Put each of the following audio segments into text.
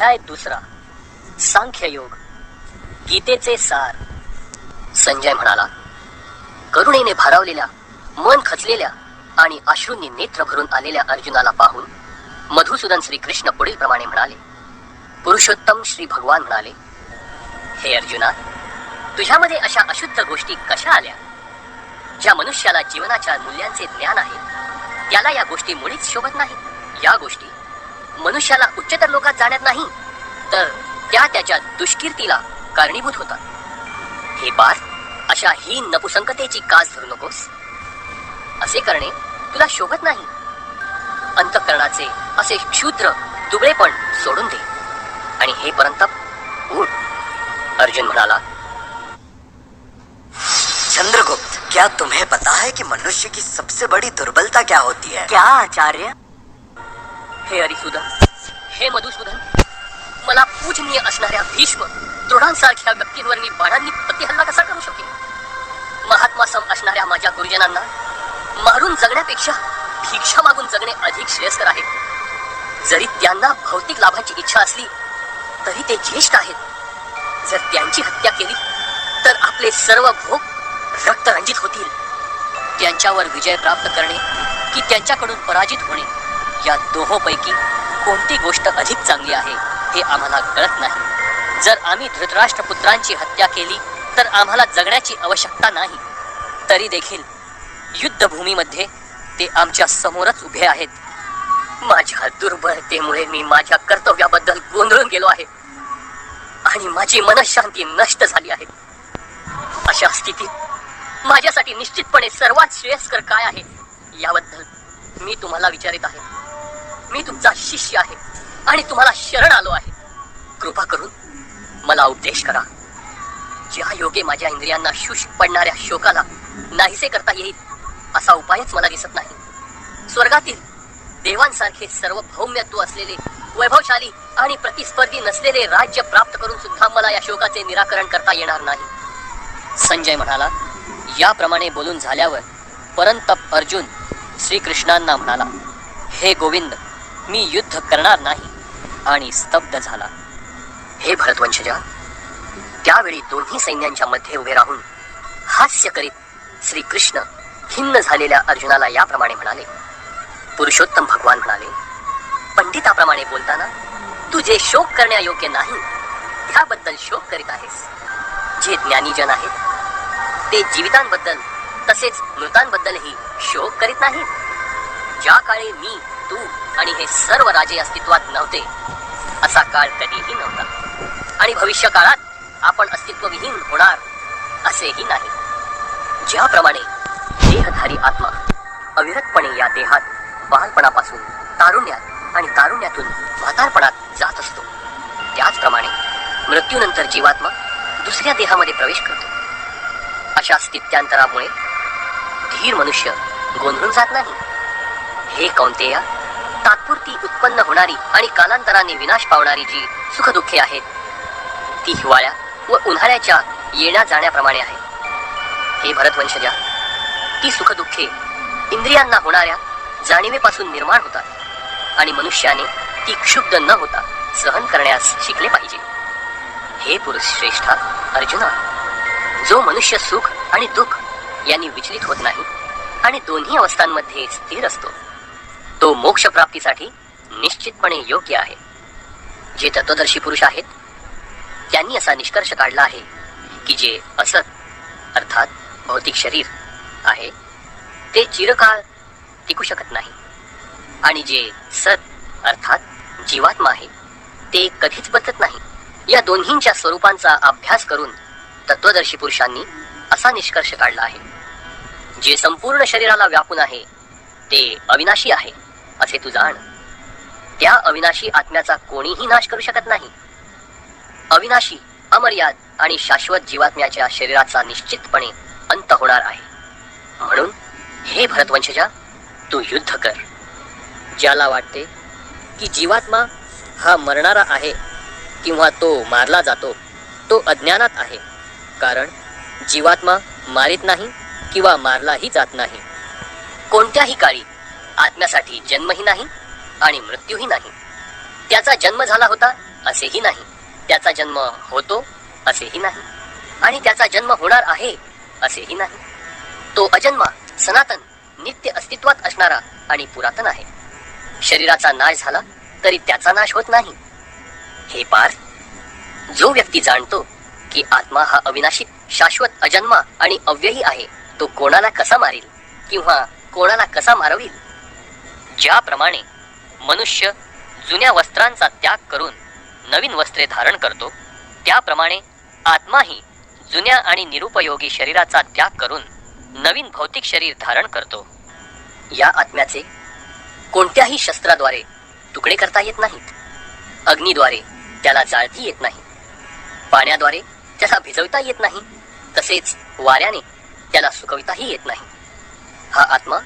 अध्याय दुसरा, सांख्ययोग, गीतेचे सार. संजय म्हणाला, करुणेने भारावलेल्या, मन खचलेल्या आणि अश्रूंनी नेत्र भरून आलेल्या अर्जुनाला पाहून मधुसूदन श्रीकृष्ण पुढील प्रमाणे म्हणाले. पुरुषोत्तम श्री भगवान म्हणाले, हे अर्जुना, तुझ्यामध्ये अशा अशुद्ध गोष्टी कशा आल्या? ज्या मनुष्याला जीवनाच्या मूल्यांचे ज्ञान आहे त्याला या गोष्टी मुळीच शोभत नाही. या गोष्टी मनुष्याला उच्चतर लोकात जाण्यात नाही, तर त्या त्याच्या दुष्कीर्तीला कारणीभूत होतात. हे पार, अशा हीन नपुसंकतेची कास धरू नकोस. असे करणे तुला शोभत नाही. अंतःकरणाचे असे क्षुद्र दुबळेपण सोडून दे आणि हे परंतप उठ. अर्जुन म्हणाला, चंद्रगुप्त, क्या तुम्हें पता है कि मनुष्य की सबसे बड़ी दुर्बलता क्या होती है? क्या आचार्य? हे हरिसूदन, हे मधुसूदन, मला पूजनीय असणाऱ्या भीष्म, द्रोणांसारख्या व्यक्तींवर मी बाणांनी प्रतिहल्ला कसा करू शकेन? महात्मासम असणाऱ्या माझ्या गुरुजनांना मारून जगण्यापेक्षा भिक्षा मागून जगणे अधिक श्रेयस्कर आहे. जरी त्यांना भौतिक लाभाची इच्छा असली तरी ते ज्येष्ठ आहेत. जर त्यांची हत्या केली तर आपले सर्व भोग रक्तरंजित होतील. त्यांच्यावर विजय प्राप्त करणे की त्यांच्याकडून पराजित होणे, या दोहोंपैकी कोणती गोष्ट अधिक चांगली आहे हे आम्हाला कळत नाही. जर आम्ही धृतराष्ट्र पुत्रांची हत्या केली तर आम्हाला जगण्याची आवश्यकता नाही. तरी देखील युद्धभूमीमध्ये ते आमच्या समोरच उभे आहेत. माझ्या दुर्बलतेमुळे मी माझ्या कर्तव्याबद्दल गोंधळून गेलो आहे आणि माझी मनःशांती नष्ट झाली आहे. अशा स्थितीत माझ्यासाठी निश्चितपणे सर्वात श्रेयस्कर काय आहे याबद्दल मी तुम्हाला विचारित आहे. मी तुमचा शिष्य आहे आणि तुम्हाला शरण आलो आहे. कृपा करून मला उपदेश करा. ज्या योगे माझ्या इंद्रियांना शुष्क पडणाऱ्या शोकाला नाहीसे करता येईल असा उपायच मला दिसत नाही. स्वर्गातील देवांसारखे सर्व भौम्यत्व असलेले, वैभवशाली आणि प्रतिस्पर्धी नसलेले राज्य प्राप्त करून सुद्धा मला या शोकाचे निराकरण करता येणार नाही. संजय म्हणाला. याप्रमाणे बोलून झाल्यावर परंतप अर्जुन श्रीकृष्णांना म्हणाला, हे गोविंद, मी युद्ध करणार नाही, आणि स्तब्ध झाला. हे भरतवंशजा, त्यावेळी दोन्ही सैन्यांच्या मध्ये उभे राहून हास्य करीत श्रीकृष्ण खिन्न झालेल्या अर्जुनाला याप्रमाणे म्हणाले. पुरुषोत्तम भगवान म्हणाले, पंडिताप्रमाणे बोलताना तू जे शोक करण्यायोग्य नाही त्याबद्दल शोक करीत आहेस. जे ज्ञानीजन आहेत ते जीवितांबद्दल तसेच मृतांबद्दलही शोक करीत नाहीत. ज्या काळी मी, तू आणि हे सर्व राजे अस्तित्वात नव्हते असा काळ कधीही नव्हता, आणि भविष्य काळात आपण अस्तित्वविहीन होणार असेही नाही. ज्याप्रमाणे देहधारी आत्मा अविरतपणे या देहात बालपणापासून तारुण्यात आणि तारुण्यातून म्हातारपणात जात असतो, त्याचप्रमाणे मृत्यूनंतर जीवात्मा दुसऱ्या देहामध्ये प्रवेश करतो. अशा स्थित्यांतरामुळे धीर मनुष्य गोंधळून जात नाही. हे कौंतेया, तात्पुरती उत्पन्न होणारी आणि कालांतराने विनाश पावणारी जी सुखदुःखे आहेत ती हिवाळ्या व उन्हाळ्याच्या येण्या जाण्याप्रमाणे आहे. हे भरतवंशजा, ती सुखदुःखे इंद्रियांना होणाऱ्या जाणीवेपासून निर्माण होतात आणि मनुष्याने ती क्षुब्ध न होता सहन करण्यास शिकले पाहिजे. हे पुरुष श्रेष्ठा अर्जुना, जो मनुष्य सुख आणि दुःख यांनी विचलित होत नाही आणि दोन्ही अवस्थांमध्ये स्थिर असतो, तो मोक्ष प्राप्तीसाठी निश्चितपणे योग्य आहे. जे तत्वदर्शी पुरुष आहेत त्यांनी असा निष्कर्ष काढला आहे की जे असत अर्थात भौतिक शरीर आहे ते चिरकाळ टिकू शकत नाही, आणि जे सत अर्थात जीवात्मा आहे ते कधीच बदलत नाही. या दोन्हींच्या स्वरूपांचा अभ्यास करून तत्वदर्शी पुरुषांनी असा निष्कर्ष काढला आहे, जे संपूर्ण शरीराला व्यापून आहे ते अविनाशी आहे असे तू जाण. त्या अविनाशी आत्म्याचा कोणीही नाश करू शकत नाही. अविनाशी, अमर्याद आणि शाश्वत जीवात्म्याच्या शरीराचा निश्चितपणे अंत होणार आहे. म्हणून हे भरतवंशजा, तू युद्ध कर. ज्याला वाटते की जीवात्मा हा मरणारा आहे किंवा तो मारला जातो तो अज्ञानात आहे, कारण जीवात्मा मारित नाही किंवा मारलाही जात नाही. कोणत्याही काळी आत्म्यासाठी जन्मही नाही आणि मृत्यूही नाही. त्याचा जन्म झाला होता असेही नाही, त्याचा जन्म होतो असेही नाही, आणि त्याचा जन्म होणार आहे असेही नाही. तो अजन्मा, सनातन, नित्य अस्तित्वात असणारा आणि पुरातन आहे. शरीराचा नाश झाला तरी त्याचा नाश होत नाही. हे पार्थ, जो व्यक्ती जाणतो की आत्मा हा अविनाशी, शाश्वत, अजन्मा आणि अव्ययी आहे, तो कोणाला कसा मारील किंवा कोणाला कसा मारविल? ज्याप्रमाणे मनुष्य जुन्या वस्त्रांचा त्याग करून नवीन वस्त्रे धारण करतो, त्याप्रमाणे आत्माही जुन्या आणि निरुपयोगी शरीराचा त्याग करून नवीन भौतिक शरीर धारण करतो. या आत्म्याचे कोणत्याही शस्त्राद्वारे तुकडे करता येत नाहीत. अग्नीद्वारे त्याला जाळती येत नाही, पाण्याद्वारे त्याला भिजवता येत नाही, तसेच वाऱ्याने त्याला सुकविताही येत नाही. हा आत्मा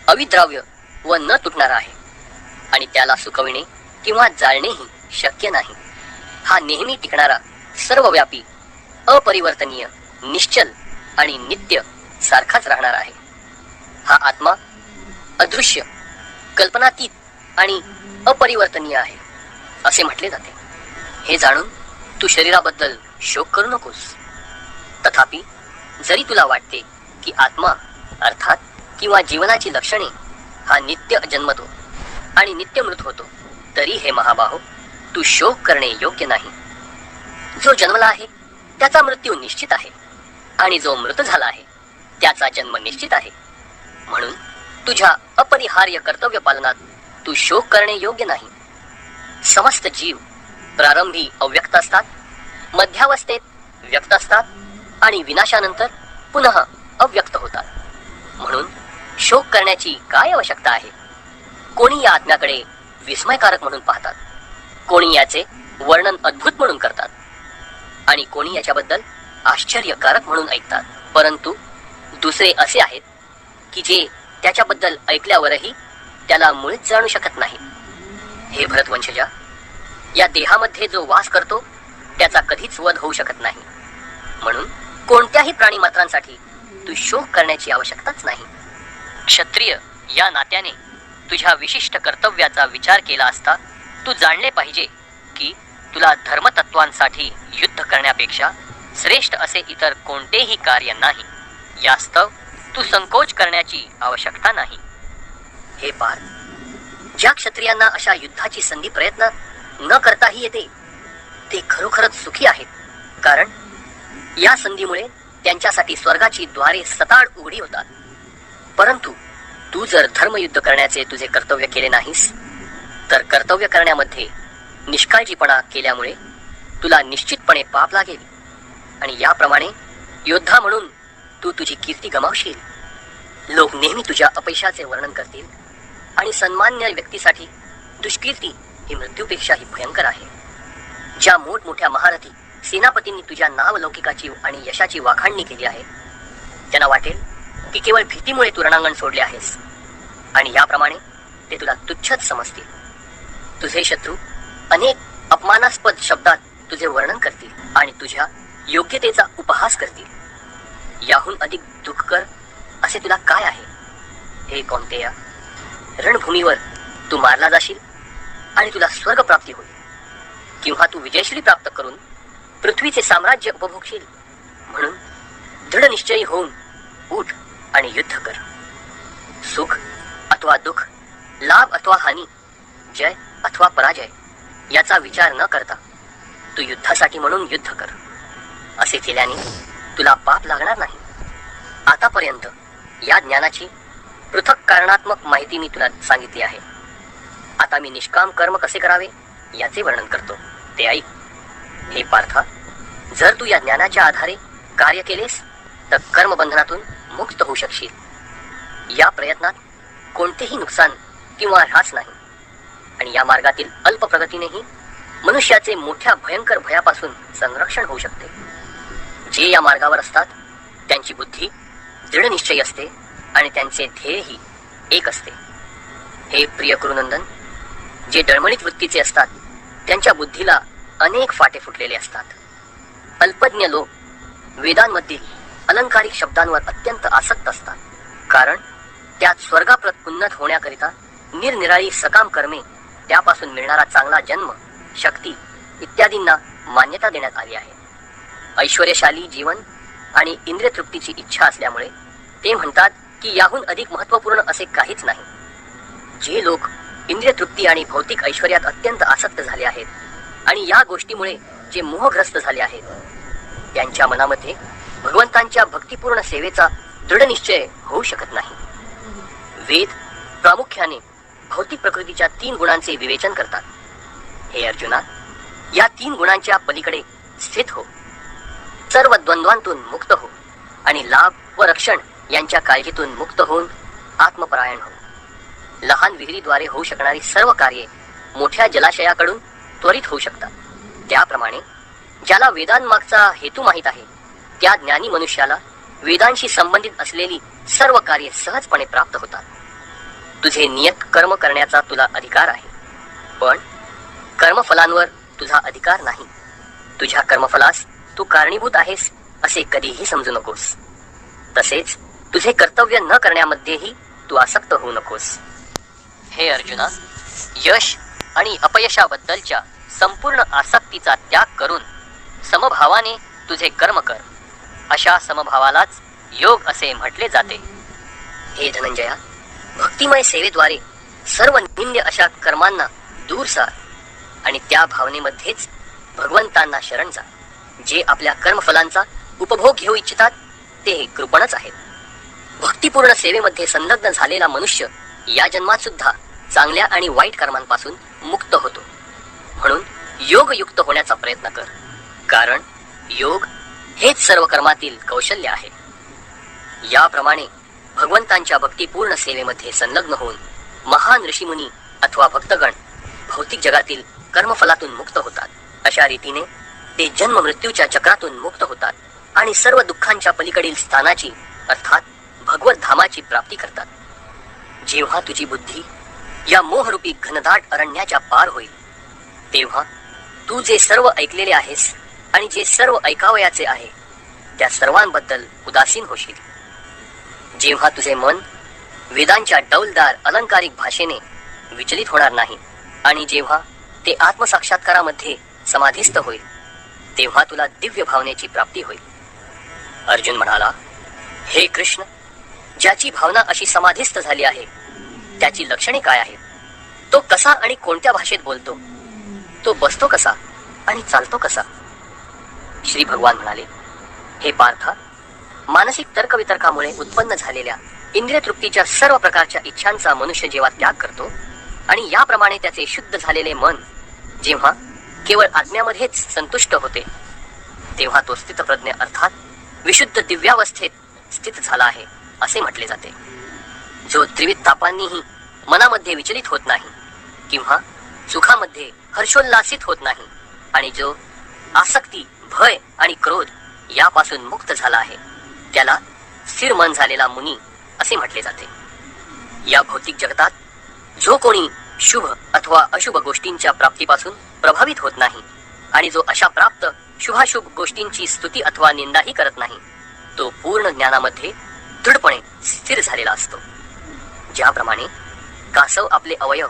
अविद्राव्य व न तुटणारा आहे, आणि त्याला सुकविणे किंवा जाळणेही शक्य नाही. हा नेहमी टिकणारा, सर्वव्यापी, अपरिवर्तनीय, निश्चल आणि नित्य सारखाच राहणार आहे. हा आत्मा अदृश्य, कल्पनातीत आणि अपरिवर्तनीय आहे असे म्हटले जाते. हे जाणून तू शरीराबद्दल शोक करू नकोस. तथापि जरी तुला वाटते की आत्मा अर्थात किंवा जीवनाची लक्षणे हा नित्य जन्मतो आणि नित्य मृत होतो, तरी हे महाबाहो, तू शोक करणे योग्य नाही. जो जन्मला आहे त्याचा मृत्यू निश्चित आहे, आणि जो मृत झाला आहे त्याचा जन्म निश्चित आहे. म्हणून तुझ्या अपरिहार्य कर्तव्य पालनात तू शोक करणे योग्य नाही. समस्त जीव प्रारंभी अव्यक्त असतात, मध्यावस्थेत व्यक्त असतात आणि विनाशानंतर पुन्हा अव्यक्त होतात. म्हणून शोक करण्याची काय आवश्यकता आहे? कोणी या आत्म्याकडे विस्मयकारक म्हणून पाहतात, कोणी याचे वर्णन अद्भुत म्हणून करतात, आणि कोणी याच्याबद्दल आश्चर्यकारक म्हणून ऐकतात. परंतु दुसरे असे आहेत की जे त्याच्याबद्दल ऐकल्यावरही त्याला मुळीच जाणू शकत नाही. हे भरतवंशजा, या देहामध्ये जो वास करतो त्याचा कधीच वध होऊ शकत नाही. म्हणून कोणत्याही प्राणीमात्रांसाठी तू शोक करण्याची आवश्यकताच नाही. क्षत्रिय या नात्याने तुझ्या विशिष्ट कर्तव्याचा विचार केला असता तू जाणले पाहिजे की तुला धर्मतत्वांसाठी युद्ध करण्यापेक्षा श्रेष्ठ असे इतर कोणतेही कार्य नाही. यास्तव तू संकोच करण्याची आवश्यकता नाही. हे पार्थ, ज्या क्षत्रियांना अशा युद्धाची संधी प्रयत्न न करताही येते ते खरोखरच सुखी आहेत, कारण या संधीमुळे त्यांच्यासाठी स्वर्गाची द्वारे सताड उघडी होतात. परंतु तू जर धर्मयुद्ध करण्याचे तुझे कर्तव्य केले नाहीस, तर कर्तव्य करण्यामध्ये निष्काळजीपणा केल्यामुळे तुला निश्चितपणे पाप लागेल, आणि याप्रमाणे योद्धा म्हणून तू तुझी कीर्ती गमावशील. लोक नेहमी तुझ्या अपयशाचे वर्णन करतील, आणि सन्मान्य व्यक्तीसाठी दुष्कीर्ती ही मृत्यूपेक्षाही भयंकर आहे. ज्या मोठमोठ्या महारथी सेनापतींनी तुझ्या नावलौकिकाची आणि यशाची वाखाणणी केली आहे, त्यांना वाटेल की केवळ भीतीमुळे तू रणांगण सोडले आहेस, आणि याप्रमाणे ते तुला तुच्छच समजतील. तुझे शत्रू अनेक अपमानास्पद शब्दात तुझे वर्णन करतील आणि तुझ्या योग्यतेचा उपहास करतील. याहून अधिक दुःखकर असे तुला काय आहे? हे कोणत्या रणभूमीवर तू मारला जाशील आणि तुला स्वर्ग प्राप्ती होईल, किंवा तू विजयश्री प्राप्त करून पृथ्वीचे साम्राज्य उपभोगशील. म्हणून दृढ निश्चयी होऊन उठ आणि युद्ध कर. सुख अथवा दुःख, लाभ अथवा हानी, जय अथवा पराजय याचा विचार न करता तू युद्धासाठी म्हणून युद्ध कर. असे केल्याने तुला पाप लागणार नाही. आतापर्यंत या ज्ञानाची पृथक कारणात्मक माहिती मी तुला सांगितली आहे. आता मी निष्काम कर्म कसे करावे याचे वर्णन करतो, ते ऐक. हे पार्था, जर तू या ज्ञानाच्या आधारे कार्य केलेस तर कर्मबंधनातून मुक्त होऊ शकशील. या प्रयत्नात कोणतेही नुकसान किंवा ऱ्हास नाही, आणि या मार्गातील अल्प प्रगतीनेही मनुष्याचे मोठ्या भयंकर भयापासून संरक्षण होऊ शकते. जे या मार्गावर असतात त्यांची बुद्धी दृढ निश्चयी असते आणि त्यांचे ध्येयही एक असते. हे प्रिय कुरुनंदन, जे डळमळीत वृत्तीचे असतात त्यांच्या बुद्धीला अनेक फाटे फुटलेले असतात. अल्पज्ञ लोक वेदांमधील अलंकारिक शब्दांवर अत्यंत आसक्त असतात, कारण त्यात स्वर्गाप्रत उन्नत होण्याकरिता निरनिराळी सकाम कर्मे, त्यापासून मिळणारा चांगला जन्म, शक्ती इत्यादींना मान्यता देण्यात आली आहे. ऐश्वर्यशाली जीवन आणि इंद्रिय तृप्तीची इच्छा असल्यामुळे ते म्हणतात की याहून अधिक महत्त्वपूर्ण असे काहीच नाही. जे लोक इंद्रिय तृप्ती आणि भौतिक ऐश्वर्यात अत्यंत आसक्त झाले आहेत आणि या गोष्टीमुळे जे मोहग्रस्त झाले आहेत, त्यांच्या मनामध्ये भगवंतांच्या भक्तिपूर्ण सेवेचा दृढ निश्चय होऊ शकत नाही. वेद प्रामुख्याने भौतिक प्रकृतीच्या 3 गुणांचे विवेचन करतात. हे अर्जुना, या 3 गुणांच्या पलीकडे स्थित हो, सर्व द्वंद्वांतून मुक्त हो आणि लाभ व रक्षण यांच्या काळजीतून मुक्त होऊन आत्मपरायण हो. लहान विहिरीद्वारे होऊ शकणारी सर्व कार्ये मोठ्या जलाशयाकडून त्वरित होऊ शकतात. त्याप्रमाणे ज्याला वेदांमागचा हेतू माहीत आहे, त्या ज्ञानी मनुष्याला वेदांशी संबंधित असलेली सर्व कार्ये सहजपणे प्राप्त होतात. तुझे नियत कर्म करण्याचा तुला अधिकार आहे, पण कर्मफलांवर तुझा अधिकार नाही. तुझ्या कर्मफलास तू कारणीभूत आहेस असे कधीही समजू नकोस. तसेच तुझे कर्तव्य न करण्यामध्येही तू आसक्त होऊ नकोस. हे अर्जुना, यश आणि अपयशाबद्दलच्या संपूर्ण आसक्तीचा त्याग करून समभावाने तुझे कर्म कर. अशा समभावालाच योग असे म्हटले जाते. हे धनंजया, भक्तिमय सेवेद्वारे सर्व निंद्य अशा कर्मांना दूर सार आणि त्या भावनेमध्येच भगवंतांना शरण जा. जे आपल्या कर्मफलांचा उपभोग घेऊ इच्छितात ते कृपणच आहेत. भक्तिपूर्ण सेवेमध्ये संलग्न झालेला मनुष्य या जन्मात सुद्धा चांगल्या आणि वाईट कर्मांपासून मुक्त होतो. म्हणून योगयुक्त होण्याचा प्रयत्न कर, कारण योग हेच सर्व कर्मातील कौशल्य आहे. याप्रमाणे भगवंतांच्या भक्तिपूर्ण सेवेमध्ये संलग्न होऊन महान ऋषीमुनी अथवा भक्तगण भौतिक जगातील कर्मफलातून मुक्त होतात. अशा रीतीने ते जन्म मृत्यूच्या चक्रातून मुक्त होतात आणि सर्व दुःखांच्या पलीकडील स्थानाची अर्थात भगवत धामाची प्राप्ती करतात. जेव्हा तुझी बुद्धी या मोहरूपी घनदाट अरण्याच्या पार होईल, तेव्हा तू जे सर्व ऐकलेले आहेस आणि जे सर्व ऐकावयाचे आहे त्या सर्वांबद्दल उदासीन होशील. जेव्हा तुझे मन वेदांच्या डौलदार अलंकारिक भाषेने विचलित होणार नाही आणि जेव्हा ते आत्मसाक्षात्कारामध्ये समाधिस्थ होईल, तेव्हा तुला दिव्य भावनेची प्राप्ती होईल. अर्जुन म्हणाला, हे कृष्ण, ज्याची भावना अशी समाधिस्थ झाली आहे त्याची लक्षणे काय आहेत? तो कसा आणि कोणत्या भाषेत बोलतो? तो बसतो कसा आणि चालतो कसा? श्री भगवान म्हणाले, हे पार्था, मानसिक तर्कवितर्कामुळे उत्पन्न झालेल्या इंद्रिय तृप्तीच्या सर्व प्रकारच्या इच्छांचा मनुष्य जेव्हा त्याग करतो आणि याप्रमाणे त्याचे शुद्ध झालेले मन जेव्हा केवळ आत्म्यामध्येच संतुष्ट होते, तेव्हा तो स्थितप्रज्ञ अर्थात विशुद्ध दिव्यावस्थेत स्थित झाला आहे असे म्हटले जाते. जो त्रिविध तापांनीही मनामध्ये विचलित होत नाही किंवा सुखामध्ये हर्षोल्लासित होत नाही आणि जो आसक्ती, भय आणि क्रोध यापासून मुक्त झाला आहे, त्याला स्थिर मन झालेला मुनी असे म्हटले जाते. या भौतिक जगतात जो कोणी शुभ अथवा अशुभ गोष्टींच्या प्राप्तीपासून प्रभावित होत नाही आणि जो अशा प्राप्त शुभाशुभ गोष्टींची स्तुती अथवा निंदाही करत नाही, तो पूर्ण ज्ञानामध्ये दृढपणे स्थिर झालेला असतो. ज्याप्रमाणे कासव आपले अवयव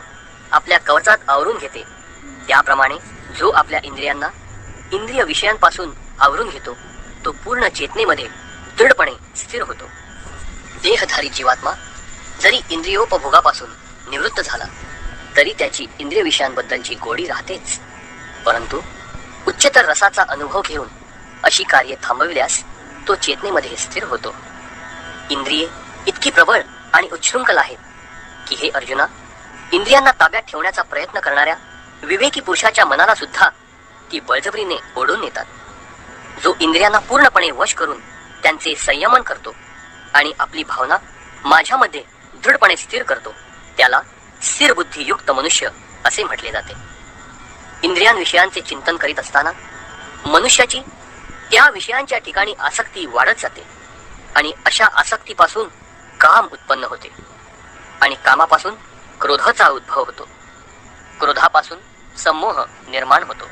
आपल्या कवचात आवरून घेते, त्याप्रमाणे जो आपल्या इंद्रियांना इंद्रिय विषयांपासून आवरून घेतो, तो पूर्ण चेतनेमध्ये दृढपणे स्थिर होतो. देहधारी जीवात्मा जरी इंद्रियोपभोगापासून निवृत्त झाला तरी त्याची इंद्रिय विषयांबद्दलची गोडी राहतेच, परंतु उच्चतर रसाचा अनुभव घेऊन अशी कार्ये थांबविल्यास तो चेतनेमध्ये स्थिर होतो. इंद्रिये इतकी प्रबळ आणि उच्छृंखल आहेत की हे अर्जुना, इंद्रियांना ताब्यात ठेवण्याचा प्रयत्न करणाऱ्या विवेकी पुरुषाच्या मनाला सुद्धा ती बळजबरीने ओढून नेतात. जो इंद्रियांना पूर्णपणे वश करून त्यांचे संयमन करतो आणि आपली भावना माझ्यामध्ये दृढपणे स्थिर करतो, त्याला स्थिर बुद्धियुक्त मनुष्य असे म्हटले जाते. इंद्रियांविषयांचे चिंतन करीत असताना मनुष्याची त्या विषयांच्या ठिकाणी आसक्ती वाढत जाते आणि अशा आसक्तीपासून काम उत्पन्न होते आणि कामापासून क्रोधाचा उद्भव होतो. क्रोधापासून संमोह निर्माण होतो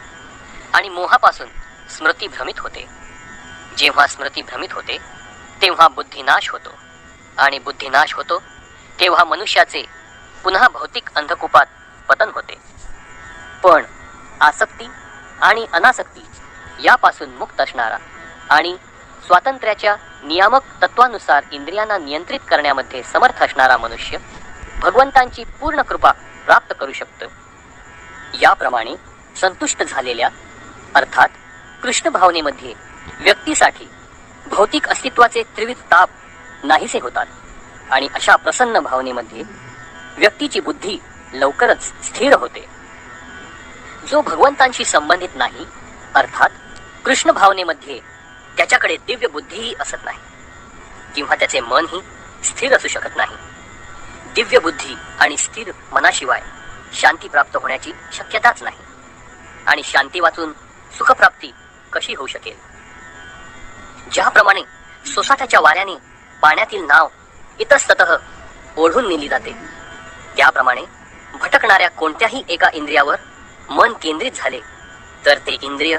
आणि मोहापासून स्मृती भ्रमित होते. जेव्हा स्मृती भ्रमित होते तेव्हा बुद्धिनाश होतो आणि बुद्धिनाश होतो तेव्हा मनुष्याचे पुन्हा भौतिक अंधकूपात पतन होते. पण आसक्ती आणि अनासक्ती यापासून मुक्त असणारा आणि स्वातंत्र्याच्या नियामक तत्वानुसार इंद्रियांना नियंत्रित करण्यामध्ये समर्थ असणारा मनुष्य भगवंतांची पूर्ण कृपा प्राप्त करू शकतो. याप्रमाणे संतुष्ट झालेल्या अर्थात कृष्ण भावनेमध्ये व्यक्तीसाठी भौतिक अस्तित्वाचे त्रिविध ताप नाहीसे होतात आणि अशा प्रसन्न भावनेमध्ये व्यक्तीची बुद्धी लवकरच स्थिर होते. जो भगवंतांशी संबंधित नाही अर्थात कृष्ण भावनेमध्ये त्याच्याकडे दिव्य बुद्धीही असत नाही किंवा त्याचे मनही स्थिर असू शकत नाही. दिव्य बुद्धी आणि स्थिर मनाशिवाय शांती प्राप्त होण्याची शक्यताच नाही आणि शांती वाचून सुखप्राप्ती कशी होऊ शकेल. ज्याप्रमाणे सोसाट्याच्या वाऱ्याने पाण्यातील नाव इतस्ततः ओढून नेली जाते त्याप्रमाणे भटकणाऱ्या कोणत्याही एका इंद्रियावर मन केंद्रित झाले तर ते इंद्रिय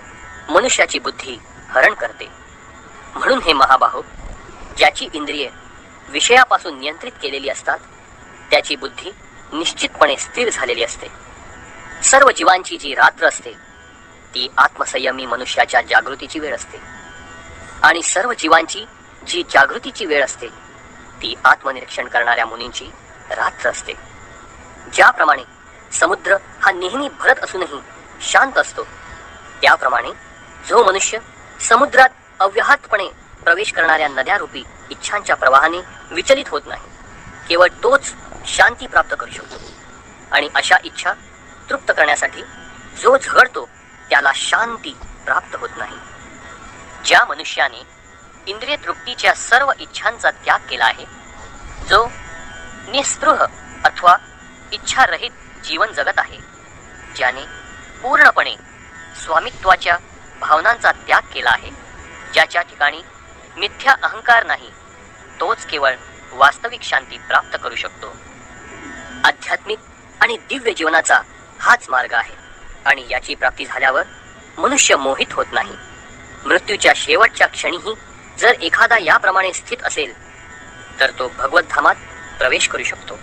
मनुष्याची बुद्धी हरण करते. म्हणून हे महाबाहो, ज्याची इंद्रिये विषयापासून नियंत्रित केलेली असतात त्याची बुद्धी निश्चितपणे स्थिर झालेली असते. सर्व जीवांची जी रात्र असते ती आत्मसंयमी मनुष्याच्या जागृतीची वेळ असते आणि सर्व जीवांची जी जागृतीची वेळ असते ती आत्मनिरीक्षण करणाऱ्या मुनींची रात्र असते. ज्याप्रमाणे समुद्र हा नेहमी भरत असूनही शांत असतो त्याप्रमाणे जो मनुष्य समुद्रात अव्याहतपणे प्रवेश करणाऱ्या नद्यारूपी इच्छांच्या प्रवाहाने विचलित होत नाही केवळ तोच शांती प्राप्त करू शकतो. आणि अशा इच्छा तृप्त करण्यासाठी जो झगडतो त्याला शांती प्राप्त होत नाही. ज्या मनुष्याने इंद्रिय तृप्तीच्या सर्व इच्छांचा त्याग केला आहे, जो निस्पृह अथवा इच्छारहित जीवन जगत आहे, ज्याने पूर्णपणे स्वामित्वाच्या भावनांचा त्याग केला आहे, ज्याच्या ठिकाणी मिथ्या अहंकार नाही, तोच केवळ वास्तविक शांती प्राप्त करू शकतो. आध्यात्मिक आणि दिव्य जीवनाचा हाच मार्ग आहे आणि याची प्राप्ती झाल्यावर मनुष्य मोहित होत नाही. मृत्यूच्या शेवटच्या क्षणीही जर एखादा याप्रमाणे स्थित असेल तर तो भगवत धामात प्रवेश करू शकतो.